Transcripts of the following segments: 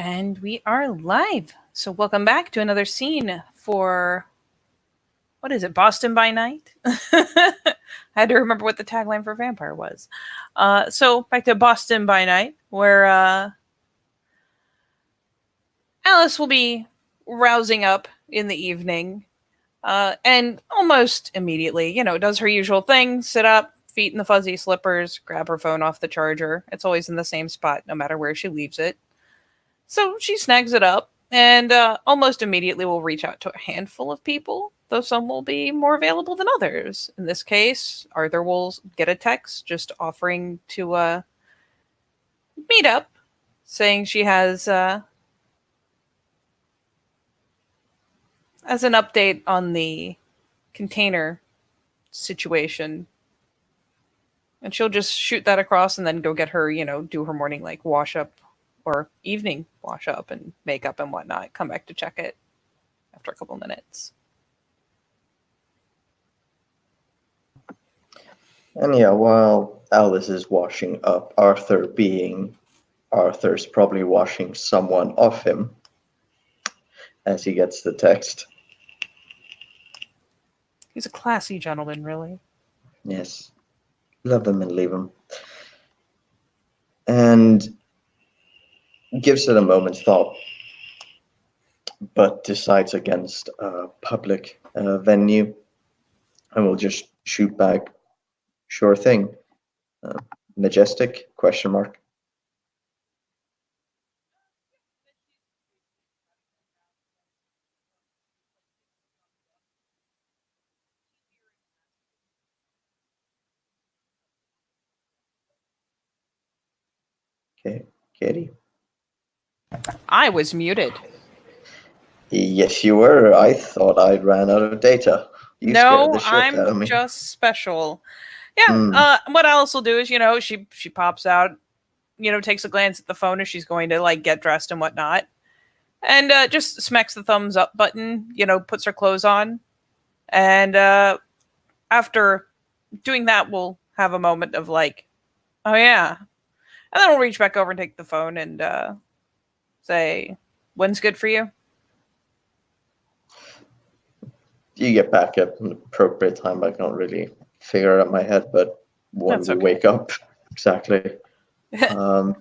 And we are live. So, welcome back to another scene for what is it, Boston by Night? I had to remember what the tagline for Vampire was. So, back to Boston by Night, where Alice will be rousing up in the evening and almost immediately, does her usual thing, sit up, feet in the fuzzy slippers, grab her phone off the charger. It's always in the same spot, no matter where she leaves it. So she snags it up and almost immediately will reach out to a handful of people, though some will be more available than others. In this case, Arthur will get a text just offering to meet up, saying she has as an update on the container situation. And she'll just shoot that across and then go get her, do her morning like wash up or evening wash up and makeup and whatnot. Come back to check it after a couple minutes. And yeah, while Alice is washing up, Arthur's probably washing someone off him as he gets the text. He's a classy gentleman, really. Yes. Love him and leave him. And gives it a moment's thought, but decides against a public venue and will just shoot back. Sure thing. Majestic? Question mark. Okay, Katie. I was muted. Yes, you were. I thought I'd ran out of data. You scared the shit out of I'm me. just special. Yeah, what Alice will do is, she pops out, takes a glance at the phone as she's going to, like, get dressed and whatnot. And just smacks the thumbs up button, puts her clothes on. And after doing that, we'll have a moment of, like, oh, yeah. And then we'll reach back over and take the phone and say, when's good for you? You get back at an appropriate time. I can't really figure it out in my head, but when we wake up, exactly. But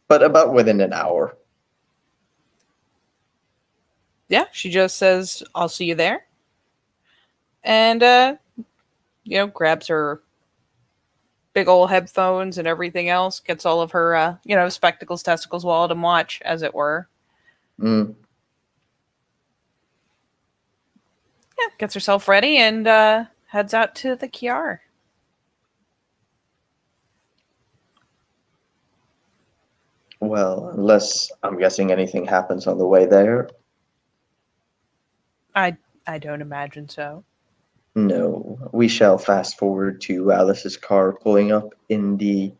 about within an hour. Yeah, she just says, I'll see you there. And, grabs her big old headphones and everything else, gets all of her, spectacles, testicles, wallet, and watch, as it were. Mm. Yeah, gets herself ready and heads out to the Kiar. Well, unless I'm guessing anything happens on the way there. I don't imagine so. No, we shall fast forward to Alice's car pulling up in the,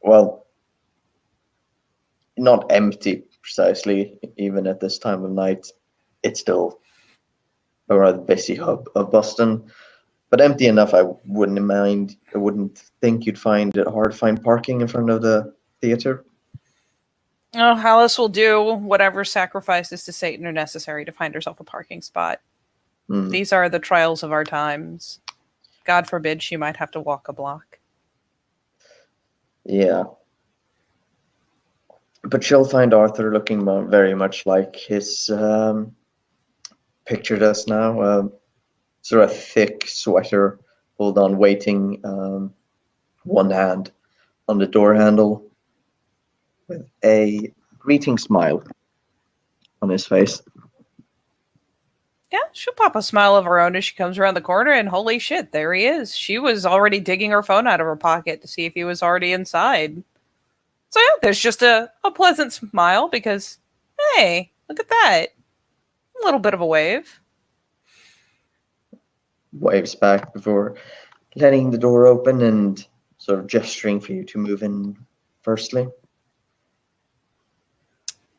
well, not empty precisely, even at this time of night. It's still a rather busy hub of Boston, but empty enough I wouldn't mind. I wouldn't think you'd find it hard to find parking in front of the theater. Oh, Alice will do whatever sacrifices to Satan are necessary to find herself a parking spot. These are the trials of our times. God forbid she might have to walk a block. Yeah. But she'll find Arthur looking very much like his picture does now. Sort of thick sweater, pulled on, waiting, one hand on the door handle, with a greeting smile on his face. Yeah, she'll pop a smile of her own as she comes around the corner, and holy shit, there he is. She was already digging her phone out of her pocket to see if he was already inside. So yeah, there's just a pleasant smile because, hey, look at that. A little bit of a wave. Waves back before letting the door open and sort of gesturing for you to move in firstly.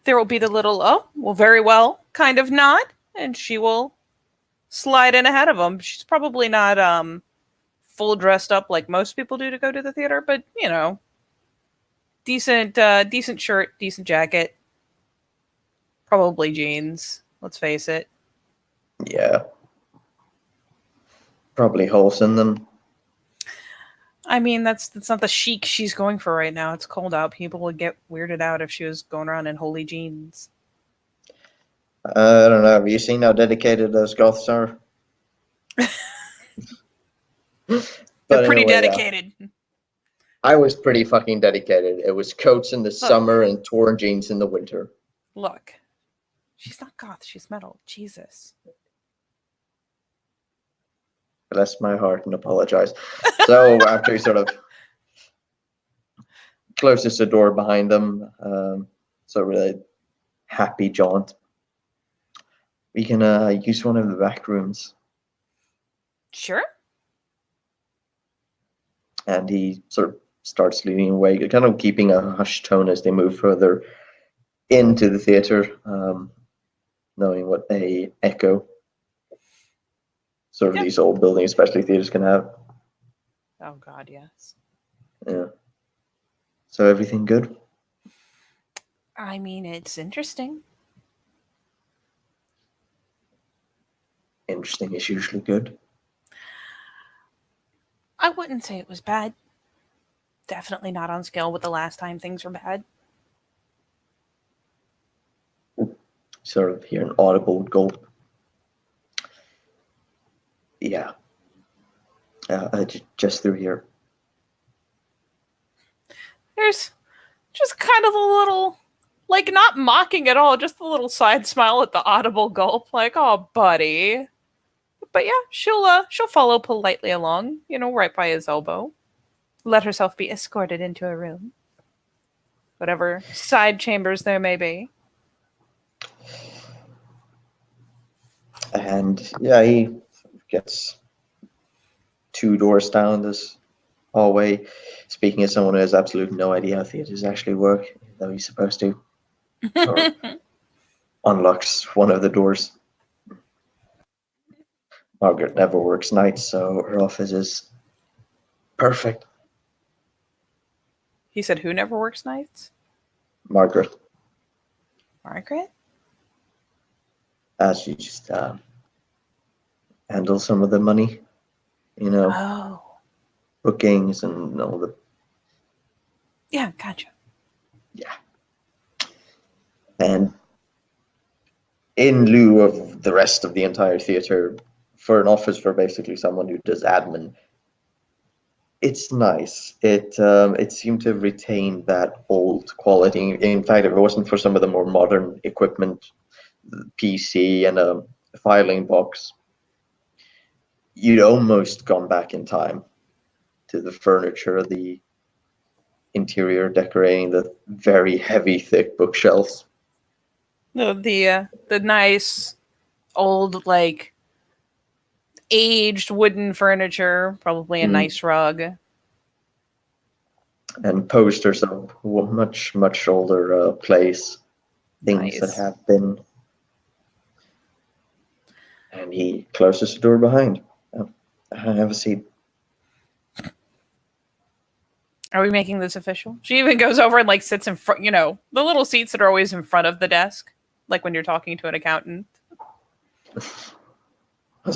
There will be the little, oh, well, very well, kind of nod, and she will slide in ahead of him. She's probably not full dressed up like most people do to go to the theater, but, decent shirt, decent jacket, probably jeans. Let's face it. Yeah. Probably holes in them. I mean, that's not the chic she's going for right now. It's cold out. People would get weirded out if she was going around in holy jeans. I don't know. Have you seen how dedicated those goths are? They're But pretty anyway, yeah. dedicated. I was pretty fucking dedicated. It was coats in the summer and torn jeans in the winter. Look, she's not goth. She's metal. Jesus. Bless my heart and apologize. So after he sort of closes the door behind them, so really happy jaunt. We can use one of the back rooms. Sure. And he sort of starts leading away, kind of keeping a hushed tone as they move further into the theater, knowing what they echo. Sort of these old buildings, especially theaters, can have. Oh God, yes. Yeah. So everything good? I mean, it's interesting. Interesting is usually good. I wouldn't say it was bad. Definitely not on scale with the last time things were bad. Sort of hear an audible gulp. Yeah. Just through here. There's just kind of a little, like, not mocking at all, just a little side smile at the audible gulp, like, oh, buddy. But yeah, she'll follow politely along, right by his elbow. Let herself be escorted into a room. Whatever side chambers there may be. And yeah, he gets 2 doors down this hallway, speaking as someone who has absolutely no idea how theaters actually work, though he's supposed to. Or unlocks one of the doors. Margaret never works nights, so her office is perfect. He said, who never works nights? Margaret. Margaret? She just handles some of the money, Oh. bookings and all the. Yeah, gotcha. Yeah. And in lieu of the rest of the entire theater, for an office for basically someone who does admin, it's nice. It seemed to retain that old quality. In fact, if it wasn't for some of the more modern equipment, PC and a filing box, you'd almost gone back in time to the furniture, the interior decorating, the very heavy, thick bookshelves. The nice old, like, aged wooden furniture, probably a nice rug. And posters of much, much older plays, things that have been. And he closes the door behind. Have a seat. Are we making this official? She even goes over and, like, sits in front, the little seats that are always in front of the desk, like when you're talking to an accountant.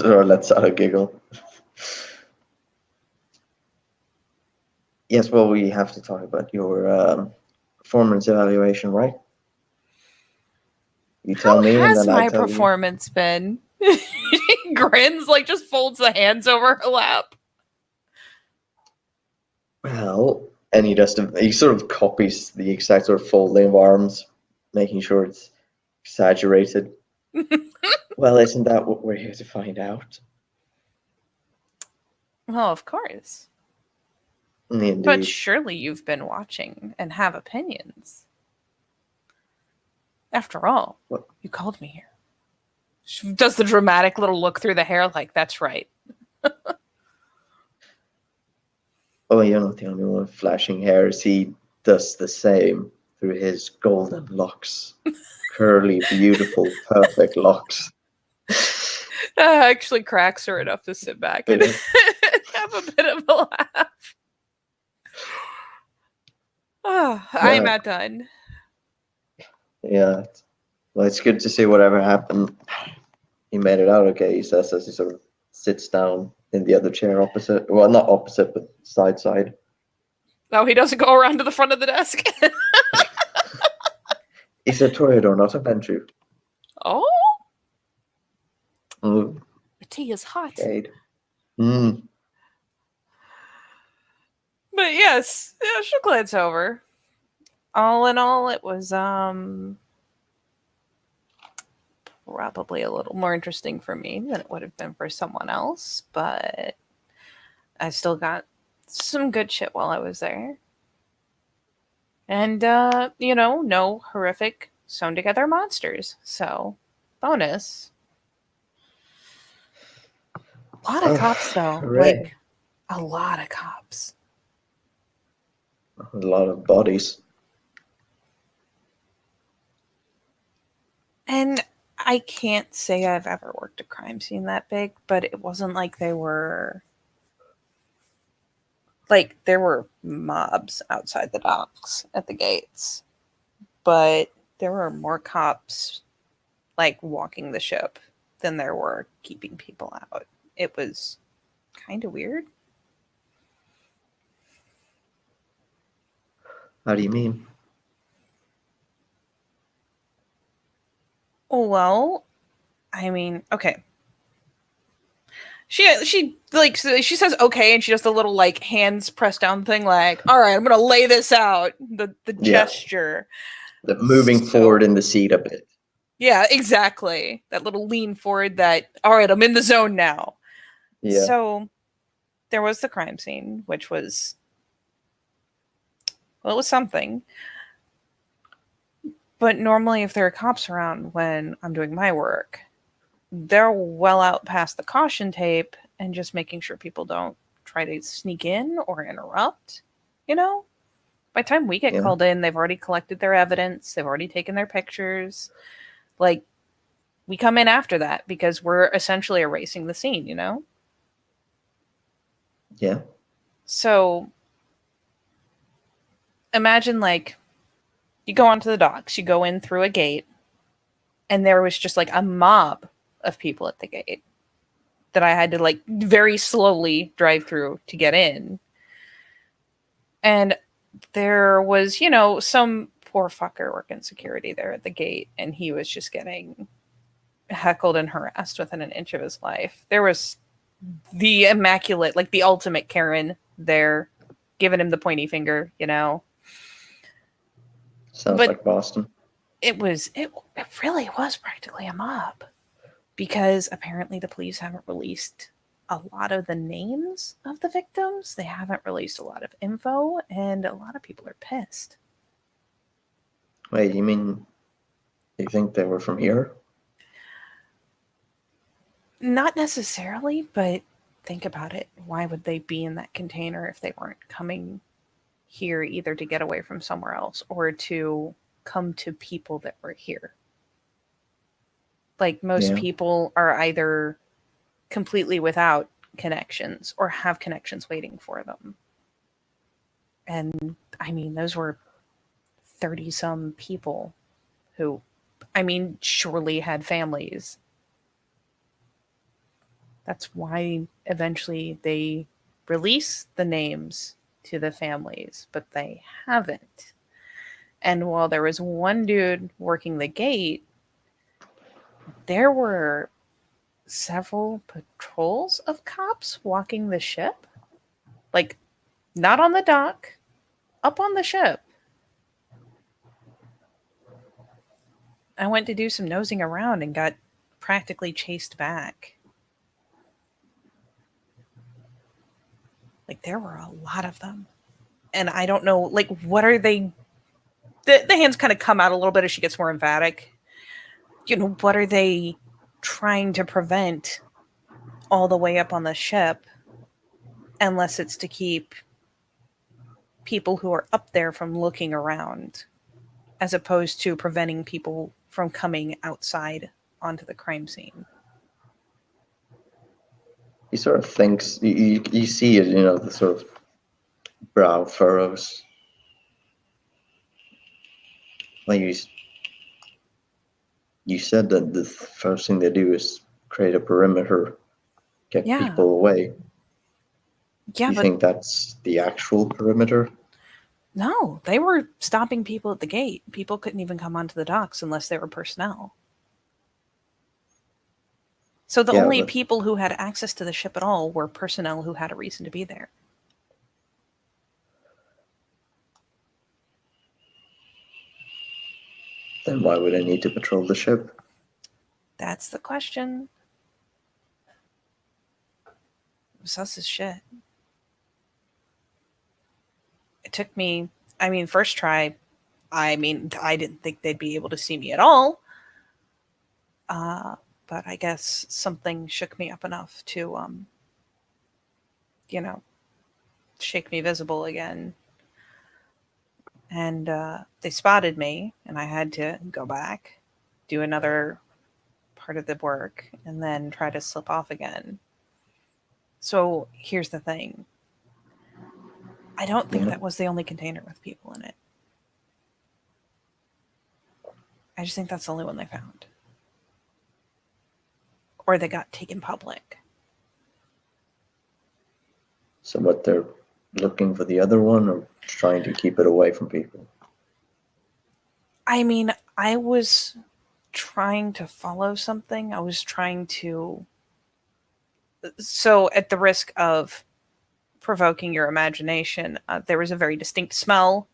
Or lets out a giggle. Yes, well, we have to talk about your performance evaluation, right? You tell me, and then I tell you. How has my performance been? She grins, like, just folds the hands over her lap. Well, and he sort of copies the exact sort of folding of arms, making sure it's exaggerated. Well, isn't that what we're here to find out? Well, of course. Indeed. But surely you've been watching and have opinions. After all, what? You called me here. She does the dramatic little look through the hair, like, that's right. Oh, you're not the only one with flashing hairs. He does the same through his golden locks. Curly, beautiful, perfect locks. Actually cracks her enough to sit back and have a bit of a laugh. I'm not done. Yeah. Well, it's good to see whatever happened. He made it out okay, he says, as he sort of sits down in the other chair opposite. Well, not opposite, but side. No, he doesn't go around to the front of the desk. It's a Toreador, not a Ventrue. Oh, Oh, the tea is hot. Cade. But yes, yeah, she'll glance over. All in all, it was probably a little more interesting for me than it would have been for someone else, but I still got some good shit while I was there. And no horrific sewn together monsters. So bonus. A lot of cops though. Hooray. Like a lot of cops. A lot of bodies. And I can't say I've ever worked a crime scene that big, but it wasn't like they were like there were mobs outside the docks at the gates. But there were more cops like walking the ship than there were keeping people out. It was kind of weird. How do you mean? Well, I mean, okay. She like she says okay, and she does the little like hands pressed down thing, like, all right, I'm gonna lay this out. The gesture. The moving forward in the seat a bit. Yeah, exactly. That little lean forward. That all right, I'm in the zone now. Yeah. So there was the crime scene, which was it was something. But normally, if there are cops around when I'm doing my work, they're well out past the caution tape and just making sure people don't try to sneak in or interrupt. By the time we get called in, they've already collected their evidence. They've already taken their pictures. Like, we come in after that because we're essentially erasing the scene, Yeah. So imagine like you go onto the docks, you go in through a gate, and there was just like a mob of people at the gate that I had to like very slowly drive through to get in. And there was, some poor fucker working security there at the gate, and he was just getting heckled and harassed within an inch of his life. There was the immaculate, like the ultimate Karen there giving him the pointy finger, Sounds like Boston. It really was practically a mob, because apparently the police haven't released a lot of the names of the victims. They haven't released a lot of info, and a lot of people are pissed. Wait, you think they were from here? Not necessarily, but think about it. Why would they be in that container if they weren't coming here either to get away from somewhere else or to come to people that were here? Like, most people are either completely without connections or have connections waiting for them. And those were 30 some people who, surely had families. That's why eventually they release the names to the families, but they haven't. And while there was one dude working the gate, there were several patrols of cops walking the ship. Like, not on the dock, up on the ship. I went to do some nosing around and got practically chased back. Like, there were a lot of them. And I don't know, like, what are they... The hands kind of come out a little bit as she gets more emphatic. What are they trying to prevent all the way up on the ship, unless it's to keep people who are up there from looking around, as opposed to preventing people from coming outside onto the crime scene? He sort of thinks, you see it, the sort of brow furrows. Well, you said that the first thing they do is create a perimeter, get Yeah. people away. Yeah, You but think that's the actual perimeter? no, they were stopping people at the gate. People couldn't even come onto the docks unless they were personnel. So the Yeah, only but people who had access to the ship at all were personnel who had a reason to be there. then why would I need to patrol the ship? That's the question. Sus as shit. It took me, I mean, first try, I didn't think they'd be able to see me at all. But I guess something shook me up enough to, you know, shake me visible again. And they spotted me, and I had to go back, do another part of the work, and then try to slip off again. So here's the thing. I don't think Yeah. that was the only container with people in it. I just think that's the only one they found. Or they got taken public. So what they're looking for the other one or trying to keep it away from people? I mean, I was trying to follow something. I was trying to. So, at the risk of provoking your imagination, there was a very distinct smell,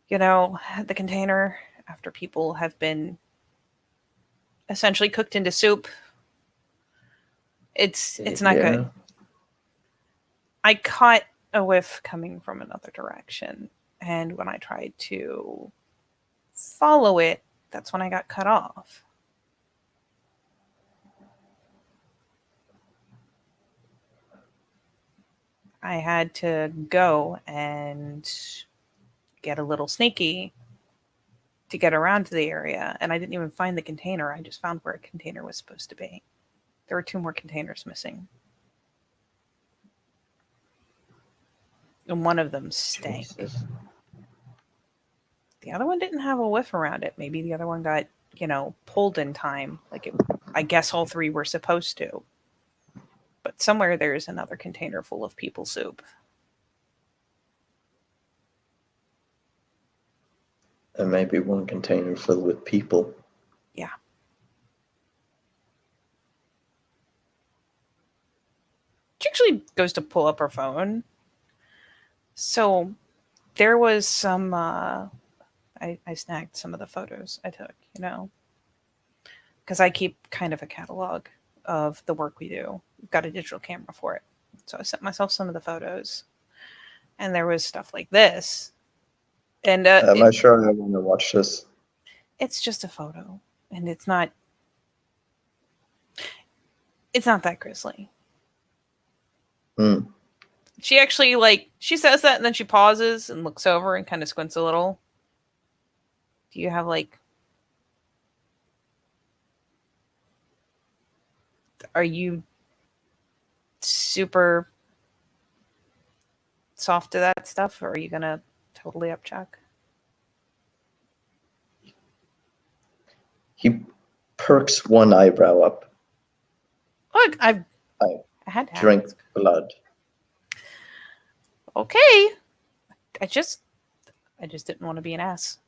at the container after people have been essentially cooked into soup. It's not Yeah. good. I caught a whiff coming from another direction, and when I tried to follow it, that's when I got cut off. I had to go and get a little sneaky to get around to the area, and I didn't even find the container. I just found where a container was supposed to be. There were 2 more containers missing, and one of them stank. Jesus. The other one didn't have a whiff around it. Maybe the other one got, pulled in time. I guess all 3 were supposed to. But somewhere there's another container full of people soup. And maybe one container filled with people. Yeah. She actually goes to pull up her phone. So there was some, I snagged some of the photos I took, because I keep kind of a catalog of the work we do. We've got a digital camera for it. So I sent myself some of the photos. And there was stuff like this. And Am I sure I want to watch this? it's just a photo. And it's not that grisly. Hmm. She actually, she says that and then she pauses and looks over and kind of squints a little. Do you have, are you super soft to that stuff, or are you going to totally upchuck? He perks one eyebrow up. Look, I had to Drink ask. blood. Okay. I just didn't want to be an ass.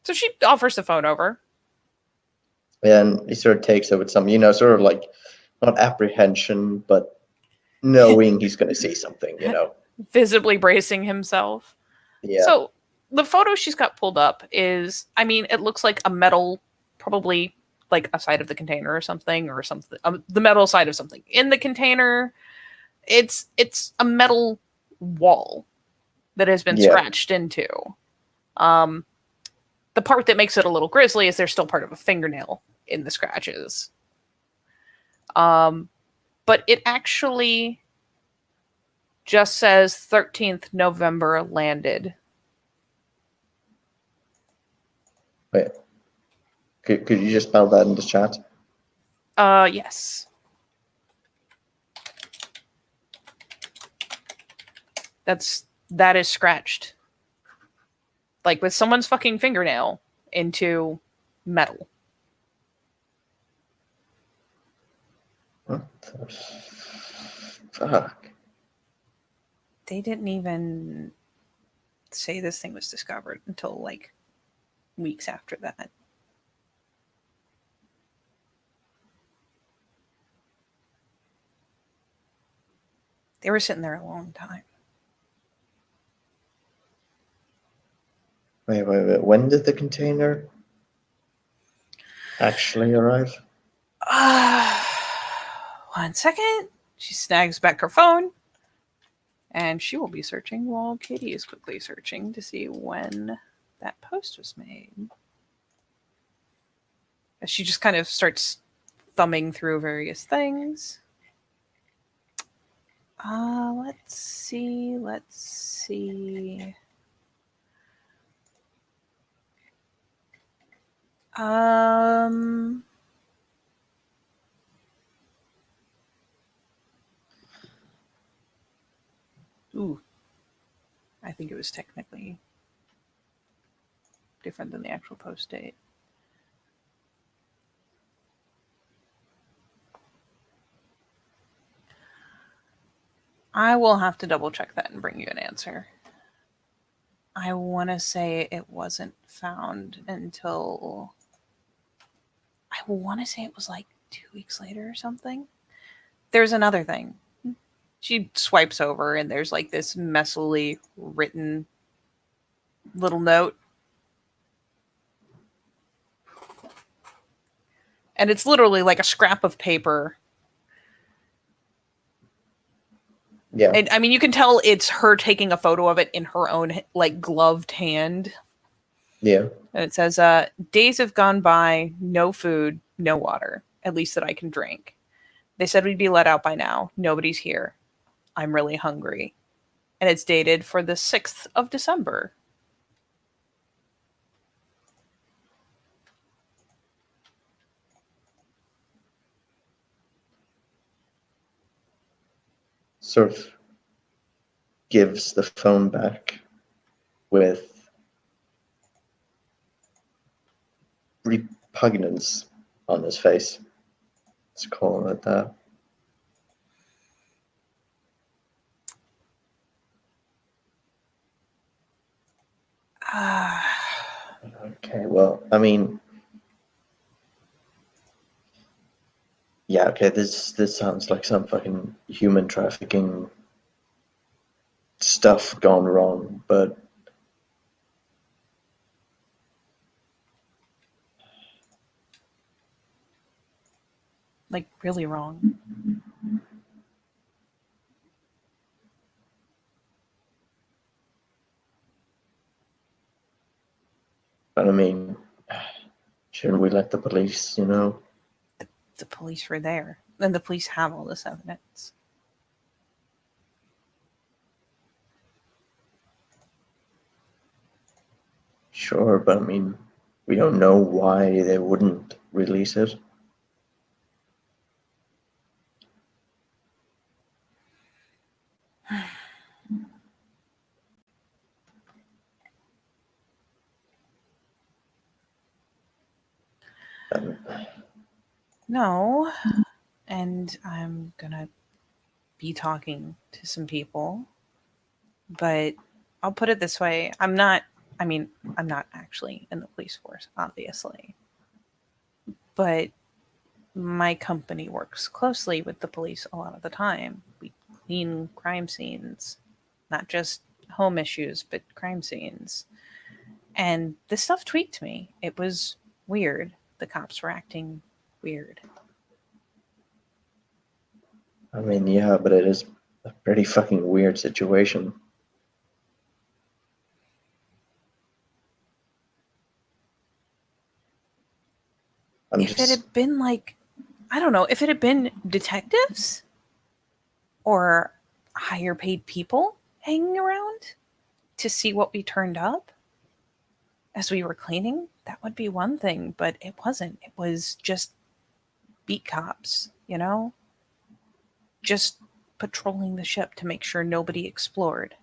So she offers the phone over. And he sort of takes it with some, sort of like not apprehension, but knowing he's going to say something, Visibly bracing himself. Yeah. So the photo she's got pulled up is, it looks like a metal, probably like a side of the container or something, the metal side of something. In the container, it's a metal wall that has been scratched into. The part that makes it a little grisly is there's still part of a fingernail in the scratches. But it actually just says 13th November landed. Wait. Could you just spell that in the chat? Yes. That is scratched. like with someone's fucking fingernail into metal. What the fuck? They didn't even say this thing was discovered until like weeks after that. They were sitting there a long time. Wait. When did the container actually arrive? 1 second. She snags back her phone. And she will be searching while Katie is quickly searching to see when that post was made. As she just kind of starts thumbing through various things. Let's see. Ooh. I think it was technically different than the actual post date. I will have to double check that and bring you an answer. I want to say it wasn't found until... I want to say it was like 2 weeks later or something. There's another thing. She swipes over and there's like this messily written little note. And it's literally like a scrap of paper. Yeah. And I mean, you can tell it's her taking a photo of it in her own like gloved hand. Yeah. And it says, days have gone by, no food, no water, at least that I can drink. They said we'd be let out by now. Nobody's here. I'm really hungry. And it's dated for the 6th of December. Sort of gives the phone back with repugnance on his face. Let's call it that. Okay, well, I mean, yeah, okay, this sounds like some fucking human trafficking stuff gone wrong, but like really wrong. I mean, shouldn't we let the police, The police were there. And the police have all this evidence. Sure, but I mean, we don't know why they wouldn't release it. No. And I'm gonna be talking to some people. But I'll put it this way. I'm not actually in the police force, obviously. But my company works closely with the police a lot of the time. We clean crime scenes, not just home issues, but crime scenes. And this stuff tweaked me. It was weird. The cops were acting weird. I mean, yeah, but it is a pretty fucking weird situation. If it had been like, I don't know, if it had been detectives or higher paid people hanging around to see what we turned up as we were cleaning, that would be one thing, but it wasn't. It was just beat cops, just patrolling the ship to make sure nobody explored.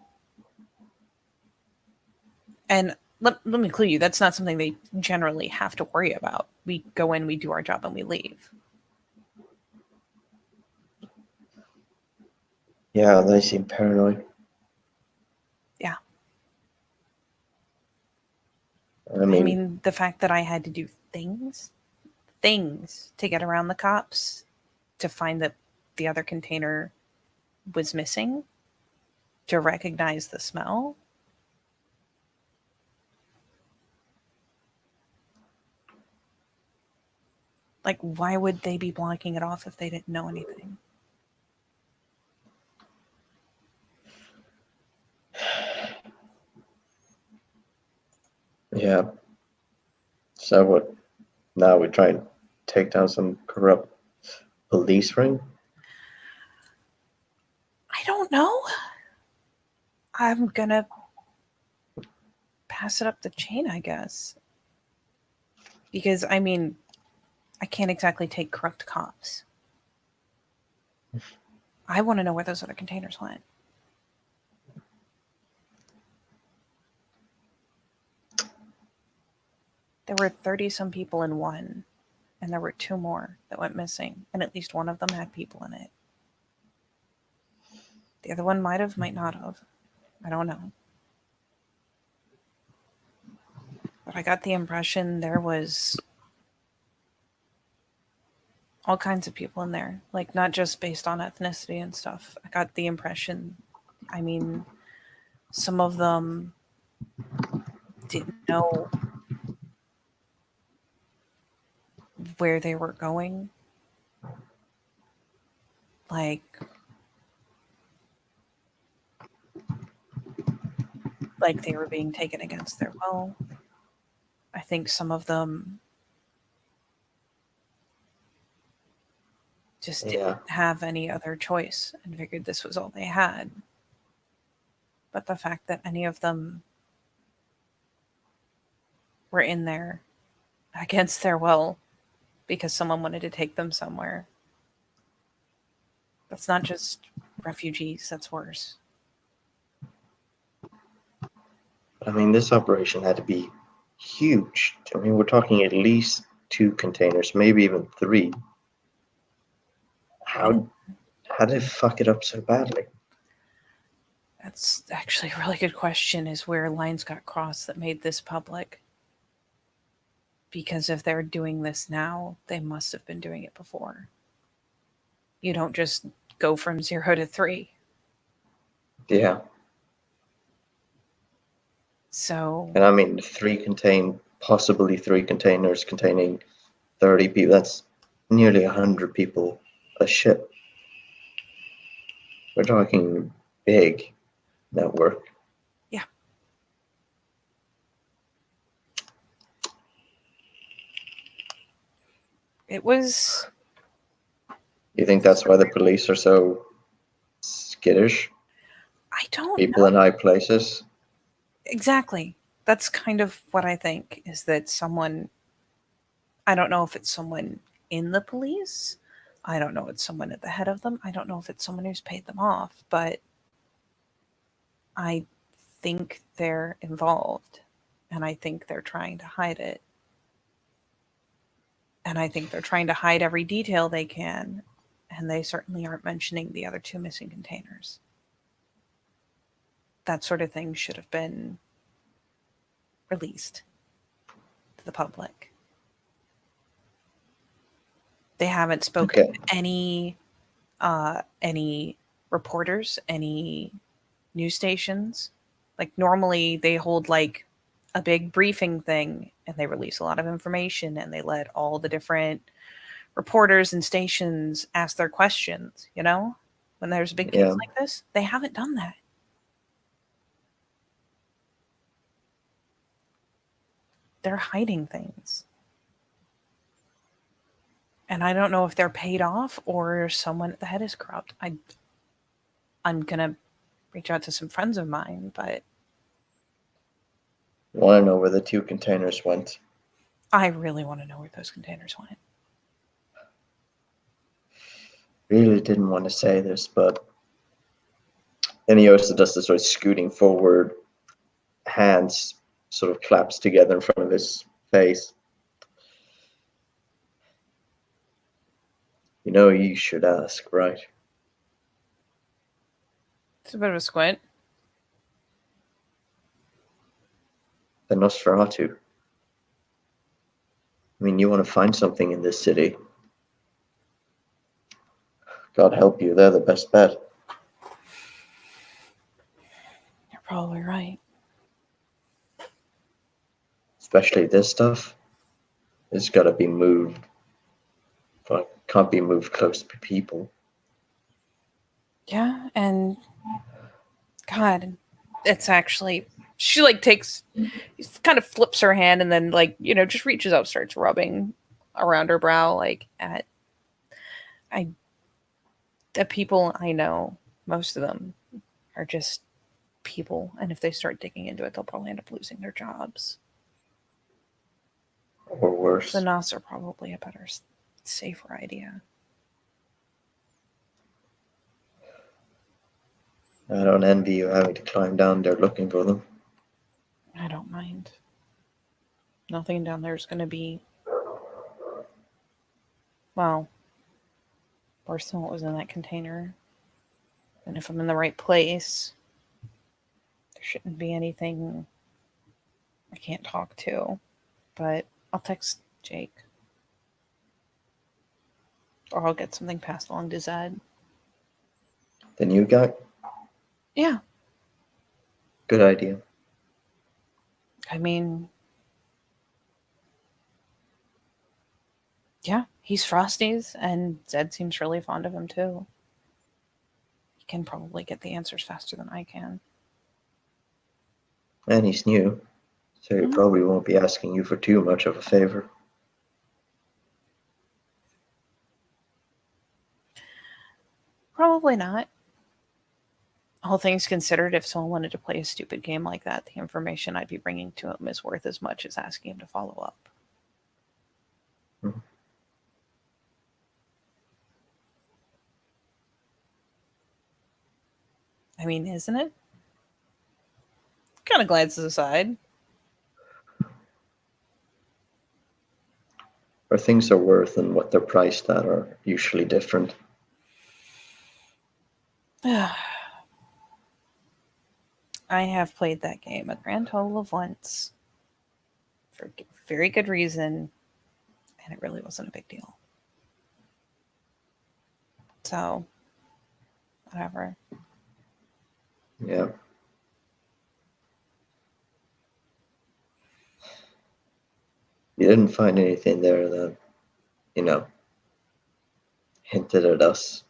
And let me clue you, that's not something they generally have to worry about. We go in, we do our job, and we leave. Yeah, they seem paranoid. Yeah. I mean, the fact that I had to do things to get around the cops to find that the other container was missing, to recognize the smell. Like, why would they be blocking it off if they didn't know anything? yeah. So what? Now we try and take down some corrupt police ring? I don't know. I'm gonna pass it up the chain, I guess. Because, I mean, I can't exactly take corrupt cops. I want to know where those other containers went. There were 30 some people in one, and there were 2 more that went missing, and at least one of them had people in it. The other one might have, might not have. I don't know. But I got the impression there was all kinds of people in there, like not just based on ethnicity and stuff. I got the impression, I mean, some of them didn't know where they were going. Like they were being taken against their will. I think some of them just didn't have any other choice and figured this was all they had. But the fact that any of them were in there against their will because someone wanted to take them somewhere, that's not just refugees, that's worse. I mean, this operation had to be huge. I mean, we're talking at least 2 containers, maybe even 3. How did it fuck it up so badly? That's actually a really good question, is where lines got crossed that made this public. Because if they're doing this now, they must have been doing it before. You don't just go from 0 to 3. Yeah. So, And I mean, possibly 3 containers containing 30 people. That's nearly 100 people a ship. We're talking big network. yeah. It was. You think that's why the police are so skittish? I don't People know. in high places? Exactly. That's kind of what I think, is that someone. I don't know if it's someone in the police. I don't know if it's someone at the head of them. I don't know if it's someone who's paid them off, but I think they're involved, and I think they're trying to hide it. And I think they're trying to hide every detail they can, and they certainly aren't mentioning the other 2 missing containers. That sort of thing should have been released to the public. They haven't spoken to any reporters, any news stations. Like normally they hold like a big briefing thing and they release a lot of information and they let all the different reporters and stations ask their questions, you know, when there's a big case like this. They haven't done that. They're hiding things. And I don't know if they're paid off or someone at the head is corrupt. I'm gonna reach out to some friends of mine, but Want to know where the 2 containers went? I really want to know where those containers went. Really didn't want to say this, but Ineosa does this sort of scooting forward, hands sort of claps together in front of his face. You know, you should ask, right? It's a bit of a squint. The Nosferatu. I mean, you want to find something in this city. God help you, they're the best bet. You're probably right. Especially this stuff. It's got to be moved. But can't be moved close to people. Yeah, and God, it's actually she like takes kind of flips her hand and then like, just reaches out, starts rubbing around her brow like at I the people I know, most of them are just people, and if they start digging into it, they'll probably end up losing their jobs. Or worse. The Nos are probably a better, safer idea. I don't envy you having to climb down there looking for them. I don't mind. Nothing down there is going to be, well, worse than what was in that container. And if I'm in the right place, there shouldn't be anything I can't talk to. But I'll text Jake. Or I'll get something passed along to Zed. The new guy? Yeah. Good idea. I mean, yeah, he's Frosty's, and Zed seems really fond of him too. He can probably get the answers faster than I can. And he's new, so he probably won't be asking you for too much of a favor. Probably not. All things considered, if someone wanted to play a stupid game like that, the information I'd be bringing to him is worth as much as asking him to follow up. Hmm. I mean, isn't it? Kind of glances aside. Where things are worth and what they're priced at are usually different. I have played that game a grand total of once for very good reason, and it really wasn't a big deal. So, whatever. Yeah. You didn't find anything there that, hinted at us.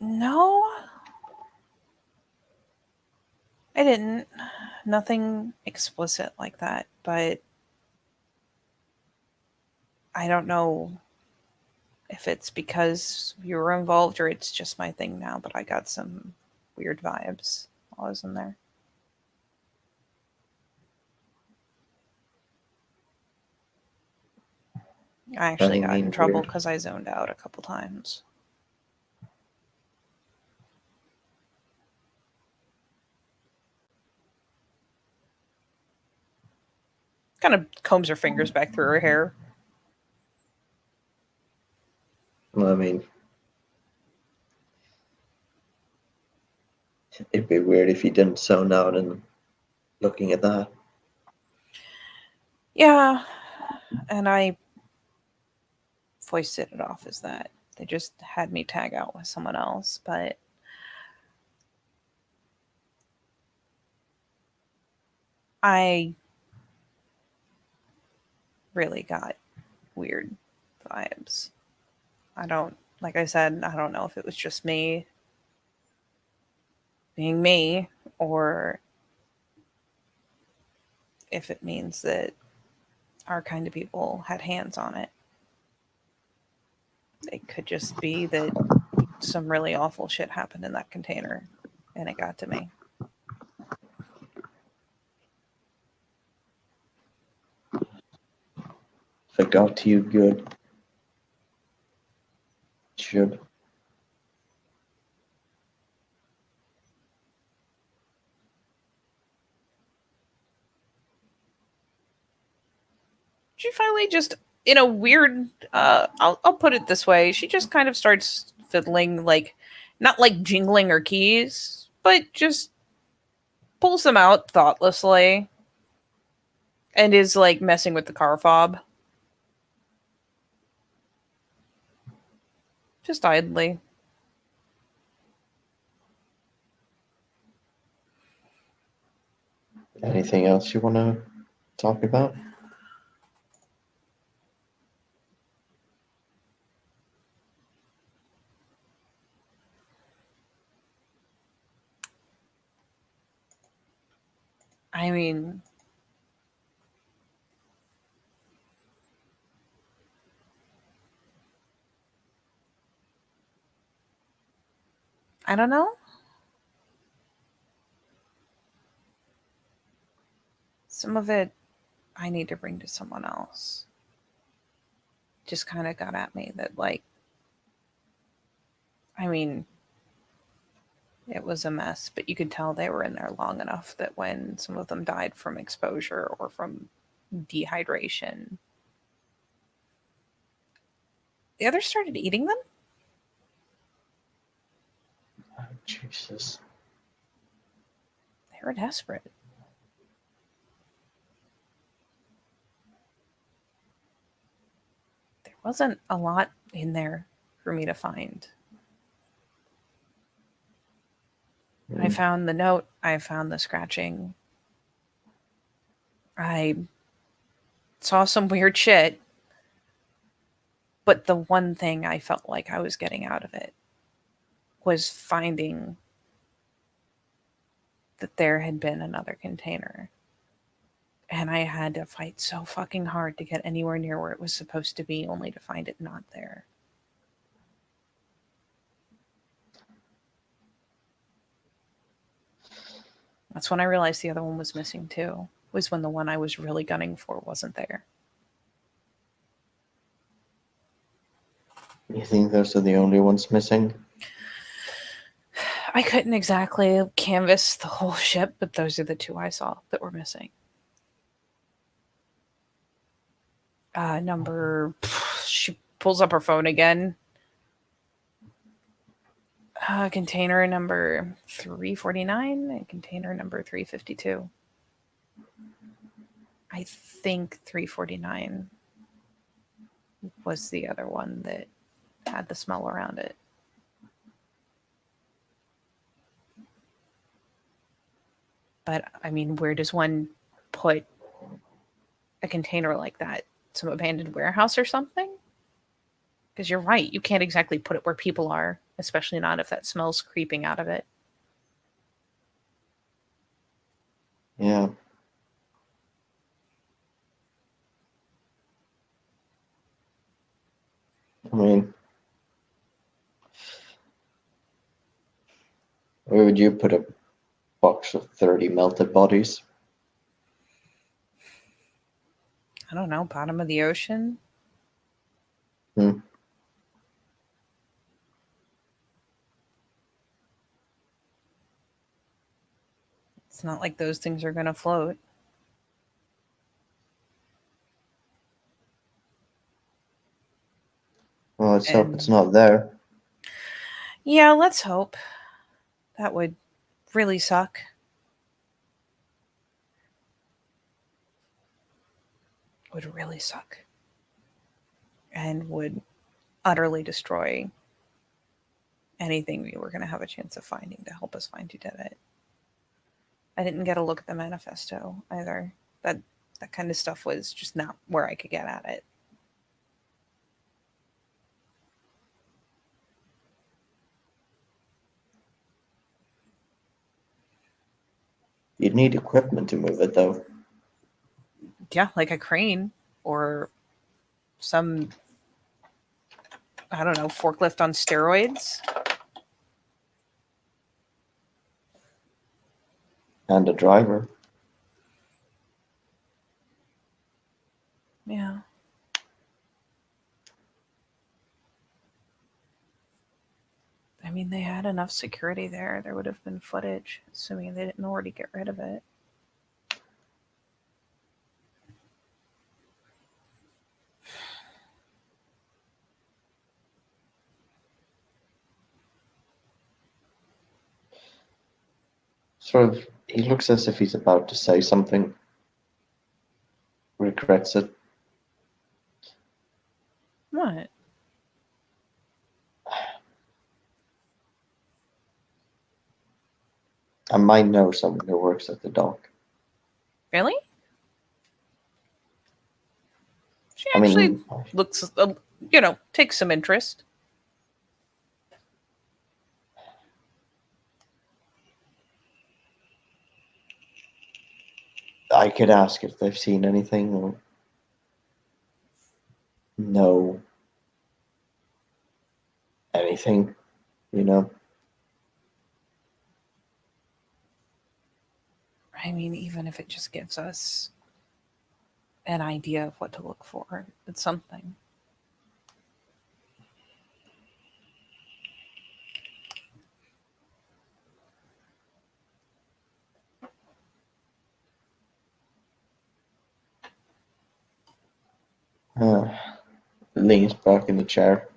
No, I didn't. Nothing explicit like that, but I don't know if it's because you were involved or it's just my thing now, but I got some weird vibes while I was in there. I actually got in trouble because I zoned out a couple times. Kind of combs her fingers back through her hair. Well, I mean, it'd be weird if you didn't zone out and looking at that. Yeah, and I voiced it off as that. They just had me tag out with someone else, but I really got weird vibes. Like I said, I don't know if it was just me being me or if it means that our kind of people had hands on it. It could just be that some really awful shit happened in that container and it got to me. If it got to you, good. It should. she finally just, in a weird, I'll put it this way, she just kind of starts fiddling, like, not like jingling her keys, but just pulls them out thoughtlessly and is like messing with the car fob. Just idly. Anything else you want to talk about? I mean, I don't know. Some of it I need to bring to someone else. Just kind of got at me that, like, I mean, it was a mess, but you could tell they were in there long enough that when some of them died from exposure or from dehydration, the others started eating them. Oh, Jesus. They were desperate. There wasn't a lot in there for me to find. I found the note, I found the scratching. I saw some weird shit, but the one thing I felt like I was getting out of it was finding that there had been another container. And I had to fight so fucking hard to get anywhere near where it was supposed to be, only to find it not there. That's when I realized the other one was missing too. Was when the one I was really gunning for wasn't there. You think those are the only ones missing? I couldn't exactly canvass the whole ship, but those are the two I saw that were missing. She pulls up her phone again. Container number 349 and container number 352. I think 349 was the other one that had the smell around it. But I mean, where does one put a container like that? Some abandoned warehouse or something? Because you're right, you can't exactly put it where people are, especially not if that smell's creeping out of it. Yeah. I mean, where would you put a box of 30 melted bodies? I don't know, bottom of the ocean? Hmm. It's not like those things are going to float. Well, let's hope it's not there. Yeah, let's hope. That would really suck. Would really suck. And would utterly destroy anything we were going to have a chance of finding to help us find who did it. I didn't get a look at the manifesto either. That kind of stuff was just not where I could get at it. You'd need equipment to move it, though. Yeah, like a crane or some, I don't know, forklift on steroids. And a driver. Yeah. I mean, they had enough security there. There would have been footage, assuming they didn't already get rid of it. Sort of, he looks as if he's about to say something. Regrets it. What? I might know someone who works at the dock. Really? She I actually mean, looks, takes some interest. I could ask if they've seen anything or know anything, you know? I mean, even if it just gives us an idea of what to look for, it's something. Uh, leans back in the chair.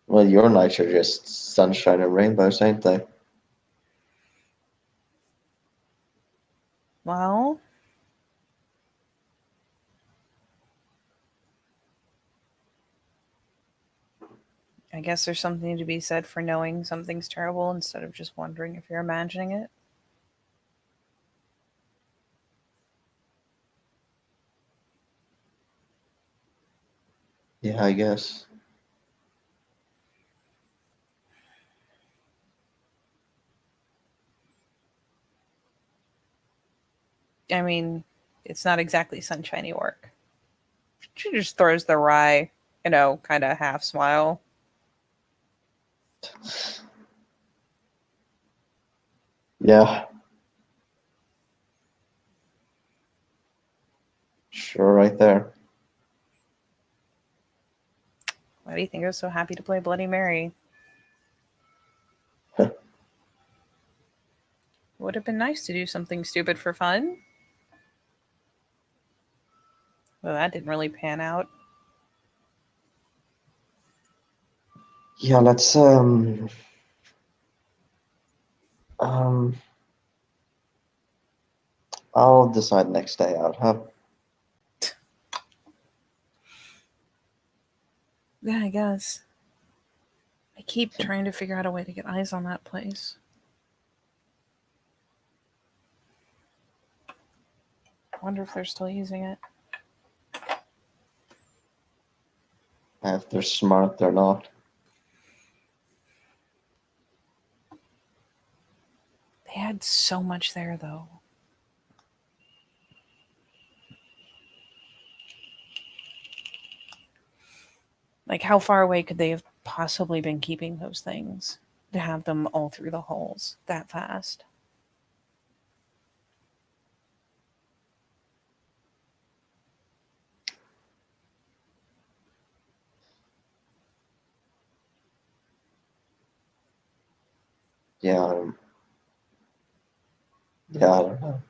Well, your nights are just sunshine and rainbows, ain't they? Well, I guess there's something to be said for knowing something's terrible instead of just wondering if you're imagining it. Yeah, I guess. I mean, it's not exactly sunshiny work. She just throws the wry, kind of half smile. Yeah. Sure, right there. Why do you think I was so happy to play Bloody Mary? Would have been nice to do something stupid for fun. Well, that didn't really pan out. Yeah, let's um I'll decide next day out, huh? Yeah, I guess. I keep trying to figure out a way to get eyes on that place. I wonder if they're still using it. If they're smart, they're not. They had so much there, though. Like, how far away could they have possibly been keeping those things to have them all through the halls that fast? Yeah, yeah, I don't know.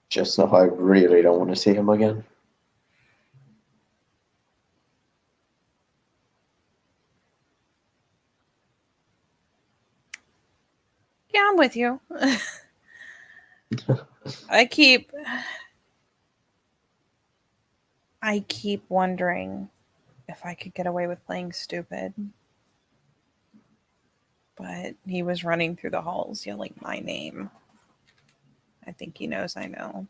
Just know I really don't want to see him again. Yeah, I'm with you. I keep wondering if I could get away with playing stupid. But he was running through the halls yelling my name. I think he knows I know.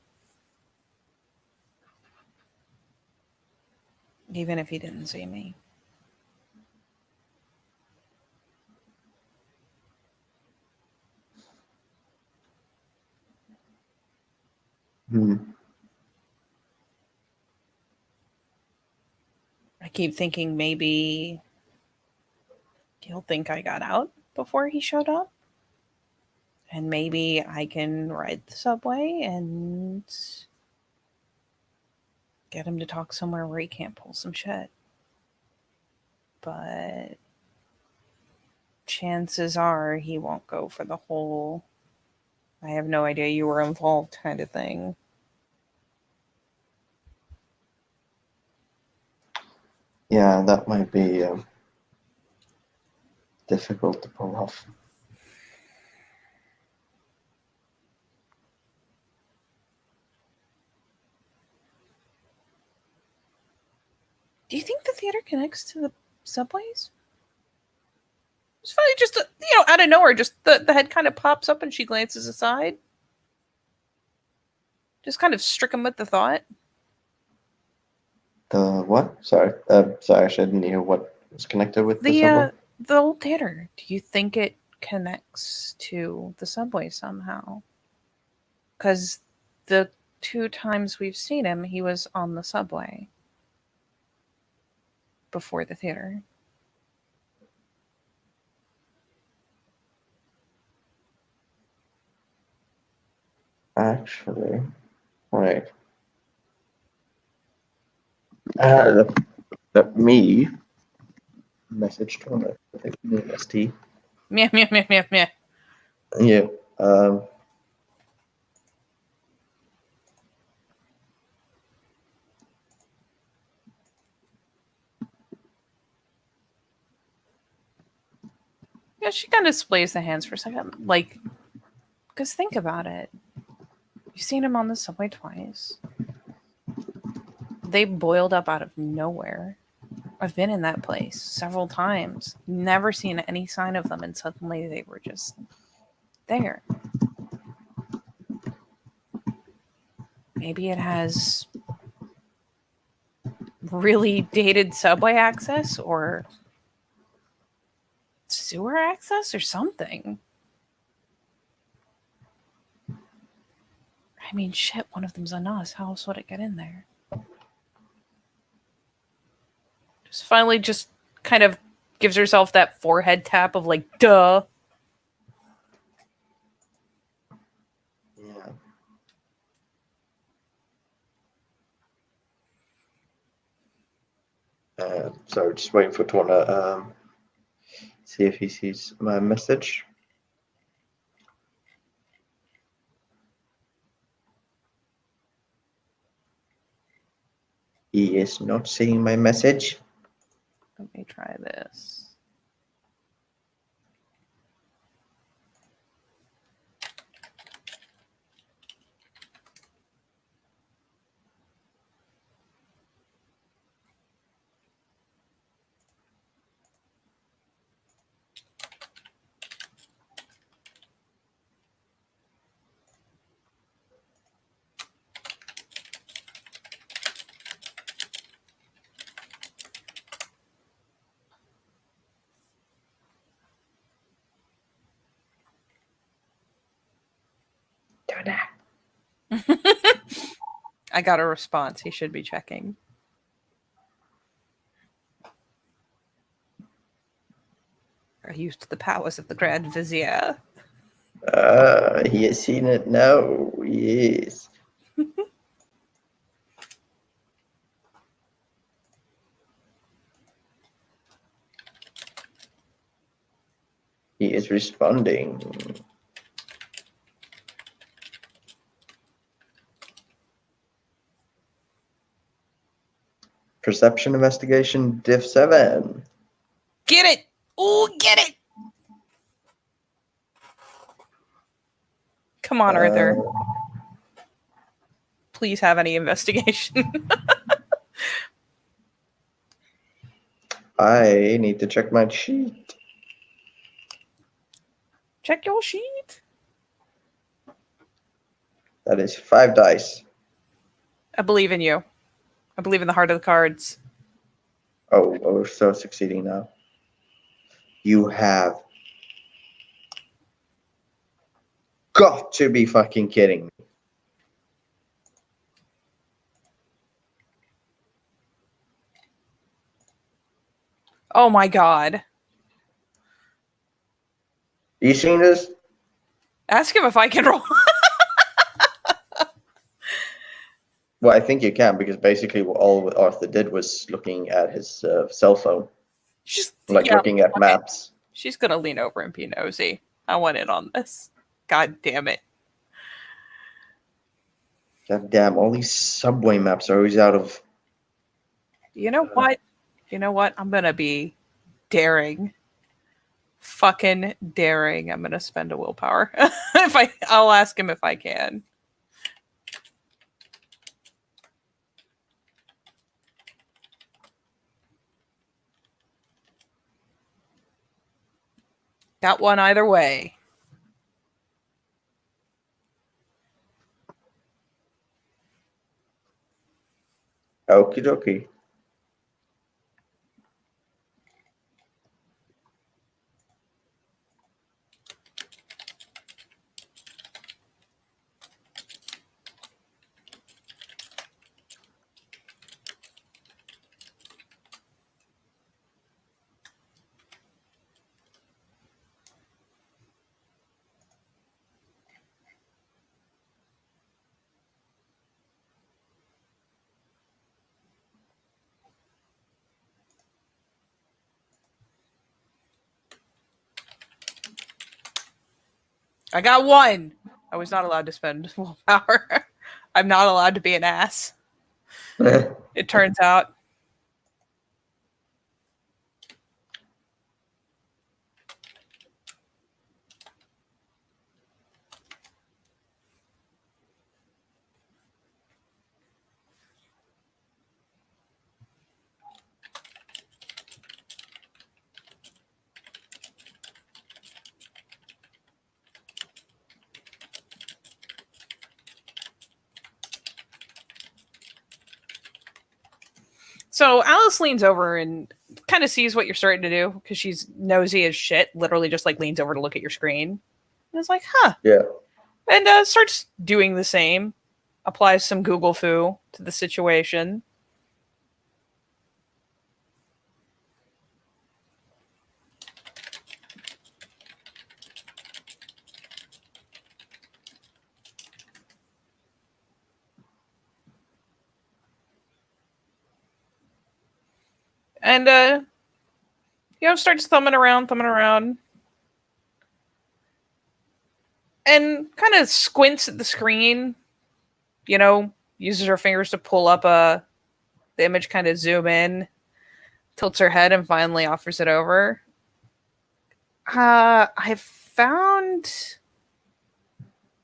Even if he didn't see me. Hmm. I keep thinking maybe he'll think I got out before he showed up. And maybe I can ride the subway and get him to talk somewhere where he can't pull some shit. But chances are he won't go for the whole I have no idea you were involved kind of thing. Yeah, that might be difficult to pull off. Do you think the theater connects to the subways? It's funny, just out of nowhere, just the head kind of pops up and she glances aside. Just kind of stricken with the thought. The what? Sorry. Sorry, actually, I didn't hear what was connected with the subway. The old theater. Do you think it connects to the subway somehow? Because the 2 times we've seen him, he was on the subway before the theater. Actually, right. That me messaged on it. I think ST. Meh, meh, meh, meh, meh. Yeah. Yeah, she kind of displays the hands for a second. Like, because think about it. You've seen him on the subway twice. They boiled up out of nowhere. I've been in that place several times. Never seen any sign of them, and suddenly they were just there. Maybe it has really dated subway access or sewer access or something. I mean, shit, one of them's on us. How else would it get in there? Just finally just kind of gives herself that forehead tap of like, duh. Yeah. So just waiting for Twana to see if he sees my message. He is not seeing my message. Let me try this. I got a response. He should be checking. I used the powers of the Grand Vizier. He has seen it now. Yes. He is responding. Perception investigation, diff 7. Get it! Ooh, get it! Come on, Arthur. Please have any investigation. I need to check my sheet. Check your sheet. That is 5 dice. I believe in you. I believe in the heart of the cards. Oh, we're so succeeding now. You have got to be fucking kidding me. Oh my god. You seen this? Ask him if I can roll. Well, I think you can, because basically all Arthur did was looking at his cell phone, Just looking at maps. She's gonna lean over and be nosy. I want in on this. God damn it. God damn, all these subway maps are always out of. You know what? You know what? I'm gonna be daring. Fucking daring. I'm gonna spend a willpower. I'll ask him if I can. Got one either way. Okie dokie. I got one. I was not allowed to spend willpower. I'm not allowed to be an ass. It turns out. So Alice leans over and kind of sees what you're starting to do because she's nosy as shit. Literally, just like leans over to look at your screen, and is like, "Huh," Yeah. and starts doing the same. Applies some Google foo to the situation. And starts thumbing around, and kind of squints at the screen. Uses her fingers to pull up the image, kind of zoom in, tilts her head, and finally offers it over. I've found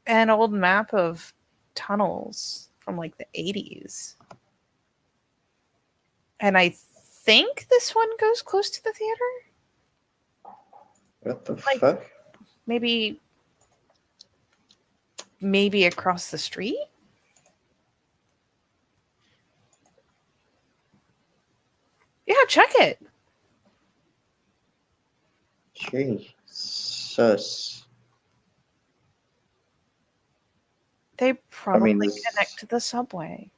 an old map of tunnels from like the 80s. And I think this one goes close to the theater. What the Like- fuck? Maybe across the street? Yeah, check it. Jesus. They probably this- connect to the subway.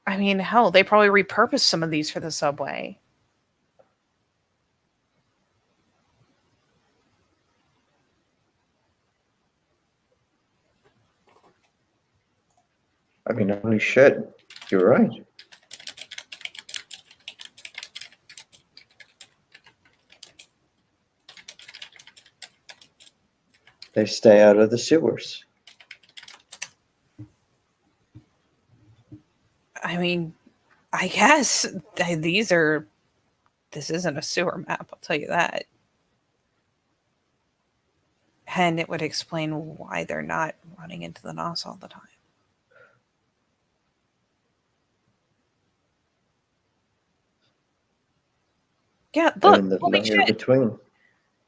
I mean, hell, they probably repurposed some of these for the subway. I mean, holy shit. You're right. They stay out of the sewers. I mean, I guess this isn't a sewer map, I'll tell you that. And it would explain why they're not running into the NOS all the time. Yeah, look, And the holy layer shit. between.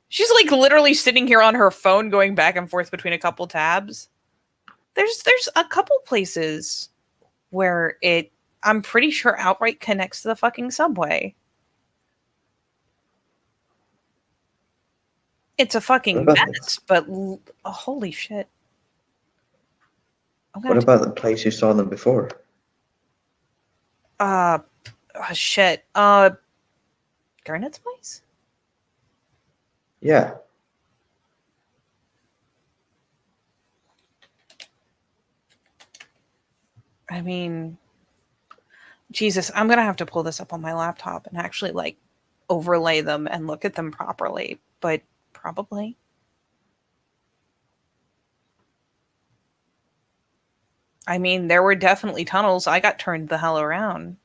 She's like literally sitting here on her phone going back and forth between a couple tabs. There's a couple places where I'm pretty sure outright connects to the fucking subway. It's a fucking What about mess, but holy shit. I'm What gonna about the place you saw them before? shit. Garnet's place? Yeah. I mean, Jesus, I'm gonna have to pull this up on my laptop and actually like overlay them and look at them properly, but probably. I mean, there were definitely tunnels. I got turned the hell around.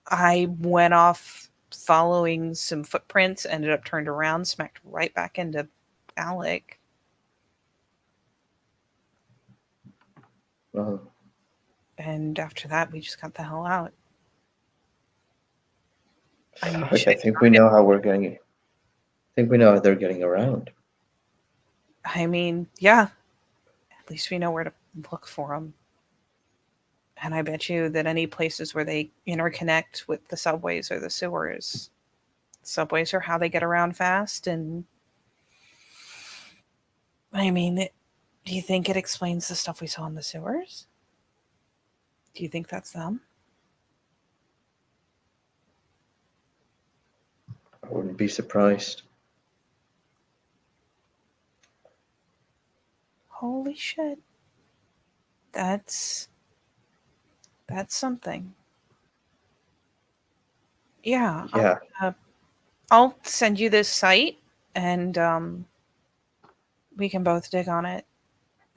I went off following some footprints, ended up turned around, smacked right back into Alec. Well, And after that, we just got the hell out. I mean, fuck, I shit. think we know how we're getting. I think we know how they're getting around. I mean, yeah. At least we know where to look for them. And I bet you that any places where they interconnect with the subways or the sewers, subways are how they get around fast. And I mean, do you think it explains the stuff we saw in the sewers? Do you think that's them? I wouldn't be surprised. Holy shit. That's something. Yeah, Yeah, I'll send you this site and we can both dig on it.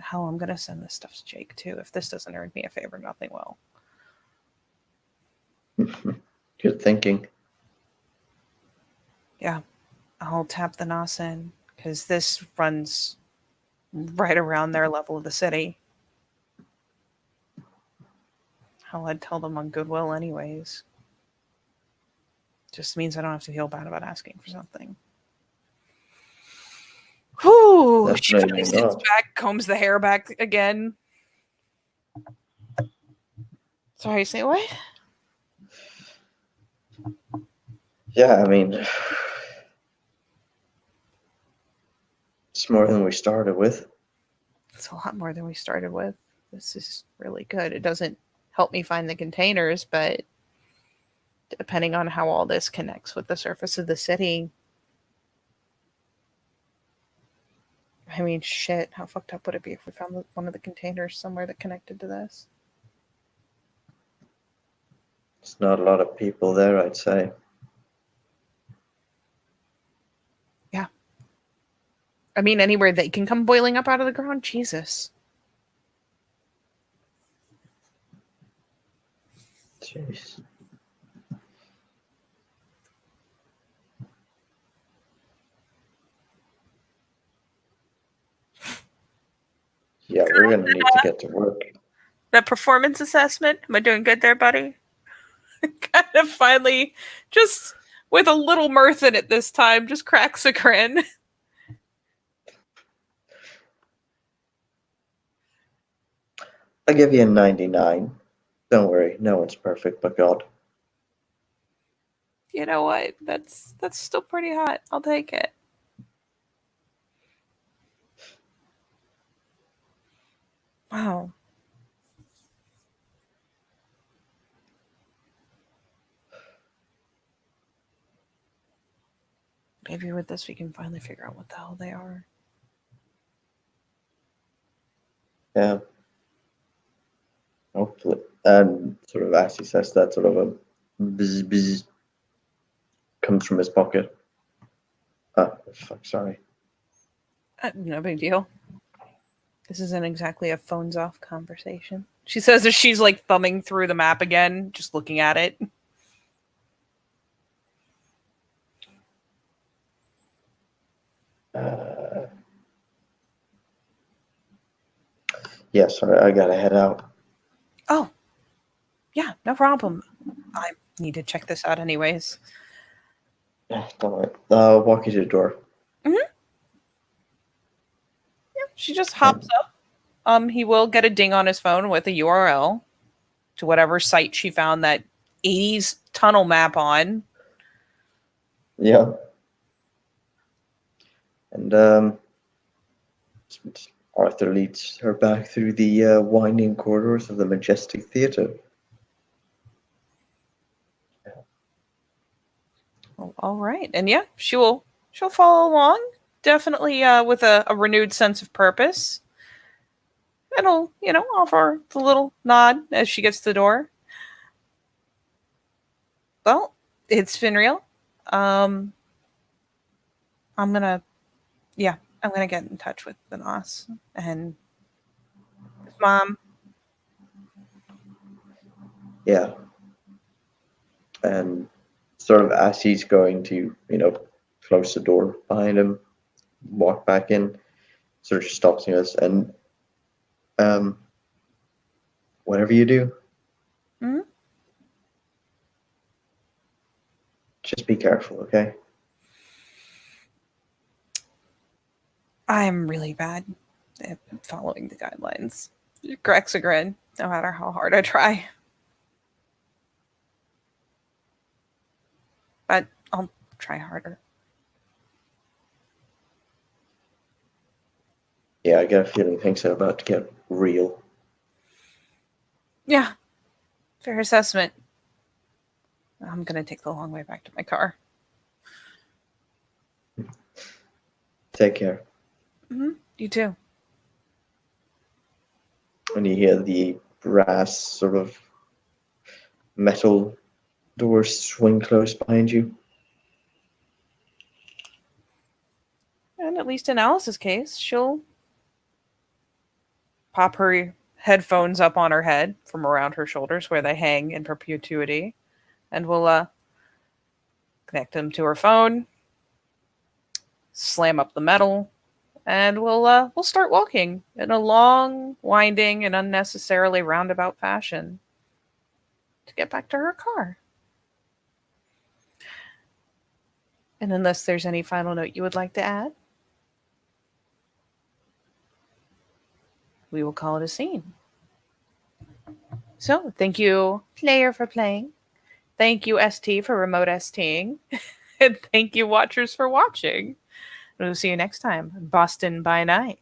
Hell, I'm gonna send this stuff to Jake too. If this doesn't earn me a favor, nothing will. good thinking. Yeah, I'll tap the NAS in because this runs right around their level of the city. Hell, I'd tell them on Goodwill anyways. Just means I don't have to feel bad about asking for something. Whew, she Definitely finally sits not. back, combs the hair back again. Sorry, say what? Yeah, I mean, it's more than we started with. It's a lot more than we started with. This is really good. It doesn't help me find the containers, but depending on how all this connects with the surface of the city, I mean, shit, how fucked up would it be if we found one of the containers somewhere that connected to this? It's not a lot of people there, I'd say. Yeah. I mean, anywhere they can come boiling up out of the ground? Jesus. Jeez. Yeah, we're gonna need to get to work. That performance assessment, am I doing good there, buddy? Kind of finally, just with a little mirth in it this time, just cracks a grin. I'll give you a 99. Don't worry, no one's perfect but God. You know what? That's still pretty hot. I'll take it. Wow. Maybe with this we can finally figure out what the hell they are. Yeah. Hopefully. And sort of as he says that, sort of a bzz bzz comes from his pocket. Ah, fuck, sorry. No big deal. This isn't exactly a phones off conversation. She says as she's like thumbing through the map again, just looking at it. Yeah, sorry, I gotta head out. Oh, yeah, no problem. I need to check this out anyways. Yeah, don't worry. I'll walk you to the door. Yeah, she just hops up. He will get a ding on his phone with a URL to whatever site she found that 80s tunnel map on. Yeah. And Arthur leads her back through the winding corridors of the Majestic Theatre. Oh, all right, and yeah, she'll follow along. Definitely with a renewed sense of purpose. It'll offer the little nod as she gets to the door. Well, it's been real. Um, I'm gonna, yeah, I'm gonna get in touch with the NOS and Mom. Yeah. And sort of as he's going to, close the door behind him, walk back in, sort of stops and goes, and um, whatever you do, Mhm. just be careful, okay? I'm really bad at following the guidelines. She cracks a grin, no matter how hard I try. But I'll try harder. Yeah, I get a feeling things are about to get real. Yeah, fair assessment. I'm gonna take the long way back to my car. Take care. You too. And you hear the brass sort of metal doors swing closed behind you. And at least in Alice's case, she'll pop her headphones up on her head from around her shoulders where they hang in perpetuity, and we'll connect them to her phone, slam up the metal, and we'll start walking in a long, winding, and unnecessarily roundabout fashion to get back to her car. And unless there's any final note you would like to add, we will call it a scene. So, thank you, player, for playing. Thank you, ST, for remote STing. And thank you, watchers, for watching. We'll see you next time. Boston by night.